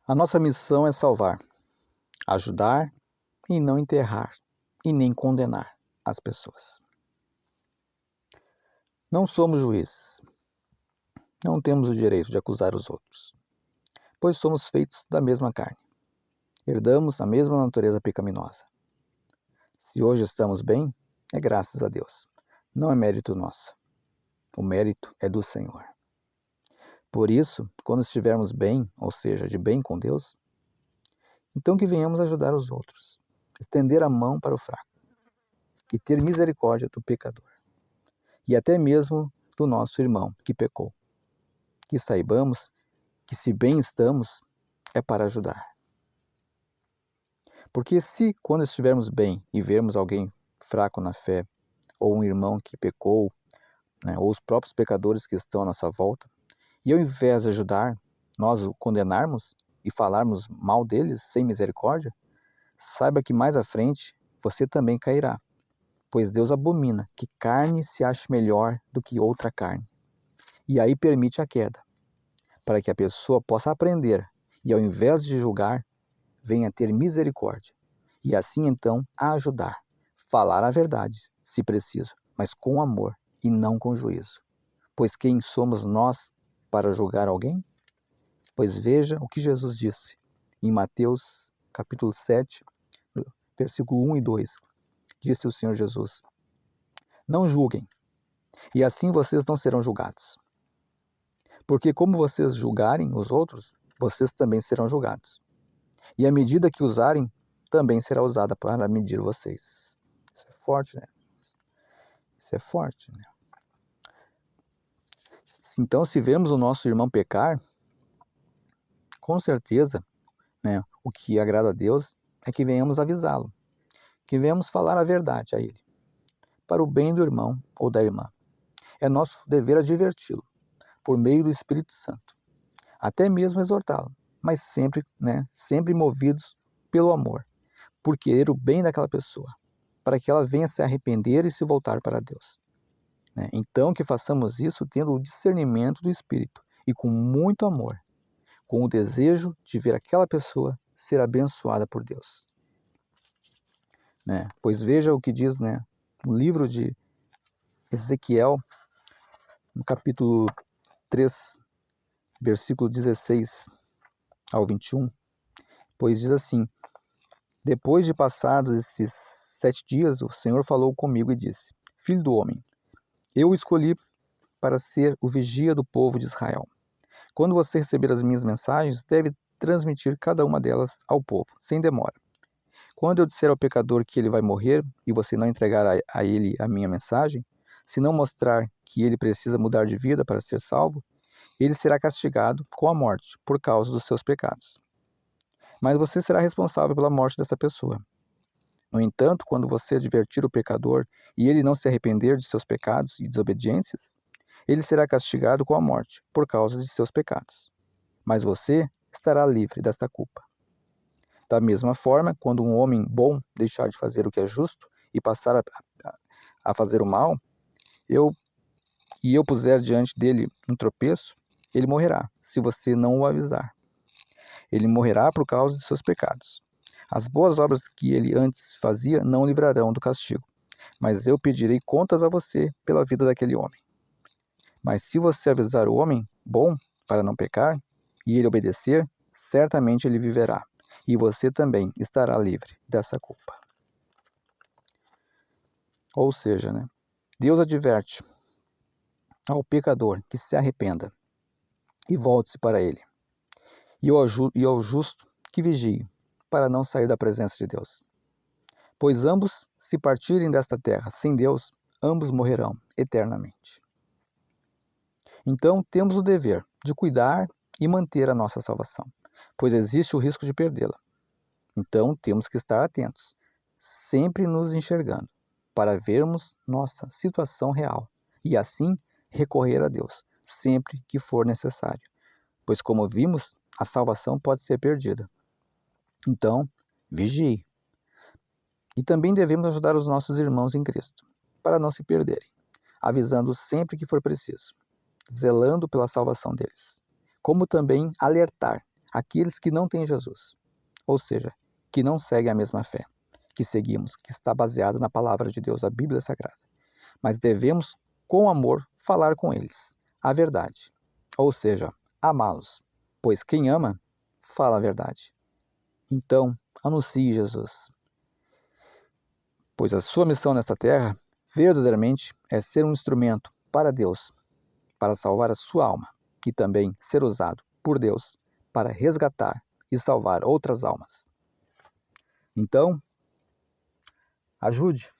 A nossa missão é salvar, ajudar e não enterrar e nem condenar as pessoas. Não somos juízes. Não temos o direito de acusar os outros, pois somos feitos da mesma carne. Herdamos a mesma natureza pecaminosa. Se hoje estamos bem, é graças a Deus. Não é mérito nosso. O mérito é do Senhor. Por isso, quando estivermos bem, ou seja, de bem com Deus, então que venhamos ajudar os outros, estender a mão para o fraco e ter misericórdia do pecador e até mesmo do nosso irmão que pecou. Que saibamos que se bem estamos, é para ajudar. Porque se quando estivermos bem e vermos alguém fraco na fé, ou um irmão que pecou, ou os próprios pecadores que estão à nossa volta, e ao invés de ajudar, nós o condenarmos e falarmos mal deles sem misericórdia, saiba que mais à frente você também cairá, pois Deus abomina que carne se ache melhor do que outra carne, e aí permite a queda, para que a pessoa possa aprender e ao invés de julgar, venha ter misericórdia, e assim então a ajudar, falar a verdade, se preciso, mas com amor e não com juízo. Pois quem somos nós para julgar alguém? Pois veja o que Jesus disse em Mateus capítulo 7, versículo 1 e 2. Disse o Senhor Jesus: Não julguem, e assim vocês não serão julgados. Porque como vocês julgarem os outros, vocês também serão julgados. E a medida que usarem, também será usada para medir vocês. Isso é forte, né? Isso é forte, né? Então, se vemos o nosso irmão pecar, com certeza, né, o que agrada a Deus é que venhamos avisá-lo, que venhamos falar a verdade a ele, para o bem do irmão ou da irmã. É nosso dever adverti-lo, por meio do Espírito Santo, até mesmo exortá-lo, mas sempre movidos pelo amor, por querer o bem daquela pessoa, para que ela venha se arrepender e se voltar para Deus. Então que façamos isso tendo o discernimento do Espírito e com muito amor, com o desejo de ver aquela pessoa ser abençoada por Deus. Pois veja o que diz no livro de Ezequiel, no capítulo 3, versículo 16 ao 21, pois diz assim: Depois de passados esses 7 dias, o Senhor falou comigo e disse: Filho do homem, eu o escolhi para ser o vigia do povo de Israel. Quando você receber as minhas mensagens, deve transmitir cada uma delas ao povo, sem demora. Quando eu disser ao pecador que ele vai morrer e você não entregar a ele a minha mensagem, se não mostrar que ele precisa mudar de vida para ser salvo, ele será castigado com a morte por causa dos seus pecados. Mas você será responsável pela morte dessa pessoa. No entanto, quando você advertir o pecador e ele não se arrepender de seus pecados e desobediências, ele será castigado com a morte por causa de seus pecados. Mas você estará livre desta culpa. Da mesma forma, quando um homem bom deixar de fazer o que é justo e passar a fazer o mal, eu puser diante dele um tropeço, ele morrerá, se você não o avisar. Ele morrerá por causa de seus pecados. As boas obras que ele antes fazia não o livrarão do castigo, mas eu pedirei contas a você pela vida daquele homem. Mas se você avisar o homem bom para não pecar, e ele obedecer, certamente ele viverá, e você também estará livre dessa culpa. Ou seja, Deus adverte ao pecador que se arrependa e volte-se para ele, e ao justo que vigie, para não sair da presença de Deus. Pois ambos, se partirem desta terra sem Deus, ambos morrerão eternamente. Então, temos o dever de cuidar e manter a nossa salvação, pois existe o risco de perdê-la. Então, temos que estar atentos, sempre nos enxergando, para vermos nossa situação real e assim recorrer a Deus, sempre que for necessário, pois como vimos, a salvação pode ser perdida. Então, vigie. E também devemos ajudar os nossos irmãos em Cristo, para não se perderem, avisando sempre que for preciso, zelando pela salvação deles, como também alertar aqueles que não têm Jesus, ou seja, que não seguem a mesma fé que seguimos, que está baseada na palavra de Deus, a Bíblia Sagrada. Mas devemos, com amor, falar com eles a verdade, ou seja, amá-los, pois quem ama, fala a verdade. Então, anuncie Jesus, pois a sua missão nesta terra, verdadeiramente, é ser um instrumento para Deus, para salvar a sua alma, e também ser usado por Deus para resgatar e salvar outras almas. Então, ajude